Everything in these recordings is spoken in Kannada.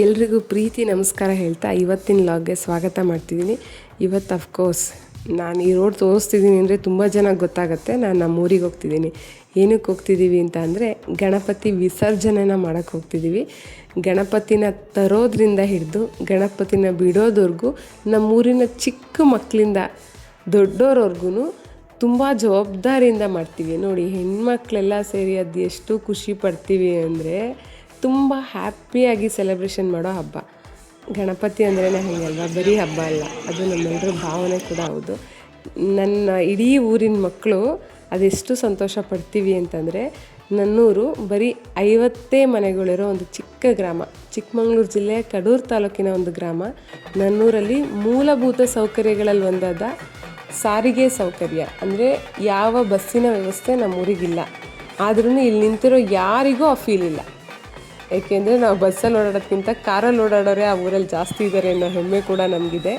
ಎಲ್ರಿಗೂ ಪ್ರೀತಿ ನಮಸ್ಕಾರ ಹೇಳ್ತಾ ಇವತ್ತಿನ ಲಾಗ್ಗೆ ಸ್ವಾಗತ ಮಾಡ್ತಿದ್ದೀನಿ. ಇವತ್ತು ಅಫ್ಕೋರ್ಸ್ ನಾನು ಈ ರೋಡ್ ತೋರಿಸ್ತಿದ್ದೀನಿ ಅಂದರೆ ತುಂಬ ಜನ ಗೊತ್ತಾಗುತ್ತೆ ನಾನು ನಮ್ಮ ಊರಿಗೆ ಹೋಗ್ತಿದ್ದೀನಿ. ಏನಕ್ಕೆ ಹೋಗ್ತಿದ್ದೀವಿ ಅಂತ ಅಂದರೆ ಗಣಪತಿ ವಿಸರ್ಜನೆನ ಮಾಡೋಕ್ಕೆ ಹೋಗ್ತಿದ್ದೀವಿ. ಗಣಪತಿನ ತರೋದ್ರಿಂದ ಹಿಡಿದು ಗಣಪತಿನ ಬಿಡೋದವರೆಗೂ ನಮ್ಮೂರಿನ ಚಿಕ್ಕ ಮಕ್ಕಳಿಂದ ದೊಡ್ಡೋರವ್ರಿಗೂ ತುಂಬ ಜವಾಬ್ದಾರಿಯಿಂದ ಮಾಡ್ತೀವಿ. ನೋಡಿ, ಹೆಣ್ಮಕ್ಳೆಲ್ಲ ಸೇರಿ ಅದು ಎಷ್ಟು ಖುಷಿ ಪಡ್ತೀವಿ ಅಂದರೆ ತುಂಬ ಹ್ಯಾಪಿಯಾಗಿ ಸೆಲೆಬ್ರೇಷನ್ ಮಾಡೋ ಹಬ್ಬ ಗಣಪತಿ ಅಂದ್ರೇ ಹಾಗಲ್ವಾ, ಬರೀ ಹಬ್ಬ ಅಲ್ಲ, ಅದು ನಮ್ಮೆಲ್ಲರ ಭಾವನೆ ಕೂಡ ಹೌದು. ನನ್ನ ಇಡೀ ಊರಿನ ಮಕ್ಕಳು ಅದೆಷ್ಟು ಸಂತೋಷ ಪಡ್ತೀವಿ ಅಂತಂದರೆ, ನನ್ನೂರು ಬರೀ 50 ಮನೆಗಳಿರೋ ಒಂದು ಚಿಕ್ಕ ಗ್ರಾಮ, ಚಿಕ್ಕಮಗಳೂರು ಜಿಲ್ಲೆ ಕಡೂರು ತಾಲೂಕಿನ ಒಂದು ಗ್ರಾಮ. ನನ್ನೂರಲ್ಲಿ ಮೂಲಭೂತ ಸೌಕರ್ಯಗಳಲ್ಲಿ ಒಂದಾದ ಸಾರಿಗೆ ಸೌಕರ್ಯ ಅಂದರೆ ಯಾವ ಬಸ್ಸಿನ ವ್ಯವಸ್ಥೆ ನಮ್ಮೂರಿಗಿಲ್ಲ. ಆದ್ರೂ ಇಲ್ಲಿ ನಿಂತಿರೋ ಯಾರಿಗೂ ಆ ಫೀಲ್ ಇಲ್ಲ. ಏಕೆಂದರೆ ನಾವು ಬಸ್ಸಲ್ಲಿ ಓಡಾಡೋದಕ್ಕಿಂತ ಕಾರಲ್ಲಿ ಓಡಾಡೋರೆ ಆ ಊರಲ್ಲಿ ಜಾಸ್ತಿ ಇದ್ದಾರೆ ಅನ್ನೋ ಹೆಮ್ಮೆ ಕೂಡ ನಮಗಿದೆ.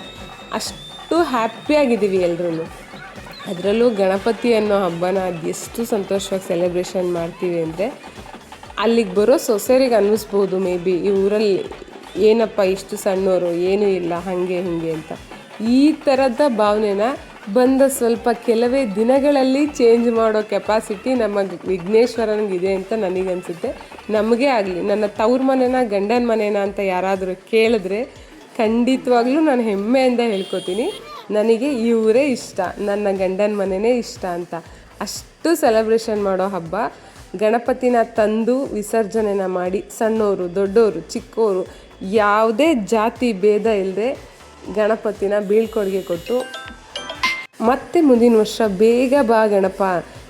ಅಷ್ಟು ಹ್ಯಾಪಿಯಾಗಿದ್ದೀವಿ ಎಲ್ಲರೂ. ಅದರಲ್ಲೂ ಗಣಪತಿ ಅನ್ನೋ ಹಬ್ಬನ ಅದೆಷ್ಟು ಸಂತೋಷವಾಗಿ ಸೆಲೆಬ್ರೇಷನ್ ಮಾಡ್ತೀವಿ ಅಂದರೆ, ಅಲ್ಲಿಗೆ ಬರೋ ಸೊಸೆಯರಿಗೆ ಅನ್ನಿಸ್ಬೋದು ಮೇ ಬಿ ಈ ಊರಲ್ಲಿ ಏನಪ್ಪ ಇಷ್ಟು ಸಣ್ಣವರು, ಏನೂ ಇಲ್ಲ, ಹಾಗೆ ಹೀಗೆ ಅಂತ. ಈ ಥರದ ಭಾವನೆನ ಬಂದ ಸ್ವಲ್ಪ ಕೆಲವೇ ದಿನಗಳಲ್ಲಿ ಚೇಂಜ್ ಮಾಡೋ ಕೆಪಾಸಿಟಿ ನಮ್ಮ ವಿಘ್ನೇಶ್ವರನಿಗಿದೆ ಅಂತ ನನಗನ್ಸುತ್ತೆ. ನಮಗೆ ಆಗಲಿ, ನನ್ನ ತವ್ರ ಮನೆನ ಗಂಡನ ಮನೆನ ಅಂತ ಯಾರಾದರೂ ಕೇಳಿದ್ರೆ ಖಂಡಿತವಾಗ್ಲೂ ನಾನು ಹೆಮ್ಮೆಯಿಂದ ಹೇಳ್ಕೊತೀನಿ, ನನಗೆ ಈ ಊರೇ ಇಷ್ಟ, ನನ್ನ ಗಂಡನ ಮನೆಯೇ ಇಷ್ಟ ಅಂತ. ಅಷ್ಟು ಸೆಲೆಬ್ರೇಷನ್ ಮಾಡೋ ಹಬ್ಬ. ಗಣಪತಿನ ತಂದು ವಿಸರ್ಜನೆನ ಮಾಡಿ ಸಣ್ಣವರು ದೊಡ್ಡವರು ಚಿಕ್ಕವರು ಯಾವುದೇ ಜಾತಿ ಭೇದ ಇಲ್ಲದೆ ಗಣಪತಿನ ಬೀಳ್ಕೊಡುಗೆ ಕೊಟ್ಟು ಮತ್ತೆ ಮುಂದಿನ ವರ್ಷ ಬೇಗ ಬಾ ಗಣಪ,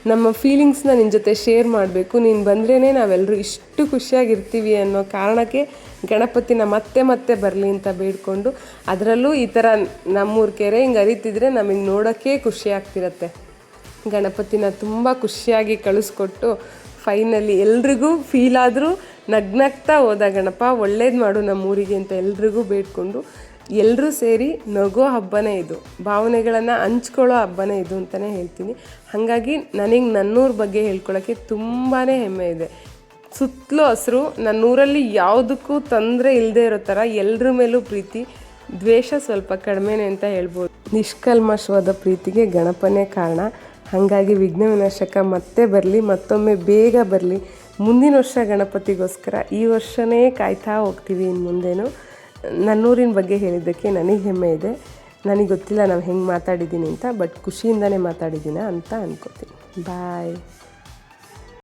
ನಮ್ಮ ಫೀಲಿಂಗ್ಸ್ನ ನಿನ್ನ ಜೊತೆ ಶೇರ್ ಮಾಡಬೇಕು, ನೀನು ಬಂದ್ರೇ ನಾವೆಲ್ಲರೂ ಇಷ್ಟು ಖುಷಿಯಾಗಿರ್ತೀವಿ ಅನ್ನೋ ಕಾರಣಕ್ಕೆ ಗಣಪತಿನ ಮತ್ತೆ ಮತ್ತೆ ಬರಲಿ ಅಂತ ಬೇಡ್ಕೊಂಡು, ಅದರಲ್ಲೂ ಈ ಥರ ನಮ್ಮೂರ ಕೆರೆ ಹಿಂಗೆ ಹರಿತಿದ್ರೆ ನಮಗೆ ನೋಡೋಕ್ಕೆ ಖುಷಿ ಆಗ್ತಿರತ್ತೆ. ಗಣಪತಿನ ತುಂಬ ಖುಷಿಯಾಗಿ ಕಳಿಸ್ಕೊಟ್ಟು ಫೈನಲಿ ಎಲ್ರಿಗೂ ಫೀಲ್ ಆದರೂ ನಗ್ನಗ್ತಾ ಹೋದ ಗಣಪ ಒಳ್ಳೇದು ಮಾಡು ನಮ್ಮೂರಿಗೆ ಅಂತ ಎಲ್ರಿಗೂ ಬೇಡ್ಕೊಂಡು ಎಲ್ಲರೂ ಸೇರಿ ನಗೋ ಹಬ್ಬನೇ ಇದು, ಭಾವನೆಗಳನ್ನು ಹಂಚ್ಕೊಳ್ಳೋ ಹಬ್ಬನೇ ಇದು ಅಂತಲೇ ಹೇಳ್ತೀನಿ. ಹಾಗಾಗಿ ನನಗೆ ನನ್ನೂರ ಬಗ್ಗೆ ಹೇಳ್ಕೊಳ್ಳೋಕ್ಕೆ ತುಂಬಾ ಹೆಮ್ಮೆ ಇದೆ. ಸುತ್ತಲೂ ಹಸಿರು, ನನ್ನೂರಲ್ಲಿ ಯಾವುದಕ್ಕೂ ತೊಂದರೆ ಇಲ್ಲದೆ ಇರೋ ಥರ ಎಲ್ಲರ ಮೇಲೂ ಪ್ರೀತಿ, ದ್ವೇಷ ಸ್ವಲ್ಪ ಕಡಿಮೆನೇ ಅಂತ ಹೇಳ್ಬೋದು. ನಿಷ್ಕಲ್ಮಶವಾದ ಪ್ರೀತಿಗೆ ಗಣಪನೇ ಕಾರಣ. ಹಾಗಾಗಿ ವಿಘ್ನ ವಿನಾಶಕ ಮತ್ತೆ ಬರಲಿ, ಮತ್ತೊಮ್ಮೆ ಬೇಗ ಬರಲಿ. ಮುಂದಿನ ವರ್ಷ ಗಣಪತಿಗೋಸ್ಕರ ಈ ವರ್ಷವೇ ಕಾಯ್ತಾ ಹೋಗ್ತೀವಿ. ಇನ್ನು ಮುಂದೇನು ನನ್ನೂರಿನ ಬಗ್ಗೆ ಹೇಳಿದ್ದಕ್ಕೆ ನನಗೆ ಹೆಮ್ಮೆ ಇದೆ. ನನಗೆ ಗೊತ್ತಿಲ್ಲ ನಾವು ಹೆಂಗೆ ಮಾತಾಡಿದ್ದೀನಿ ಅಂತ, ಬಟ್ ಖುಷಿಯಿಂದನೇ ಮಾತಾಡಿದ್ದೀನ ಅಂತ ಅಂದ್ಕೋತೀನಿ. ಬಾಯ್.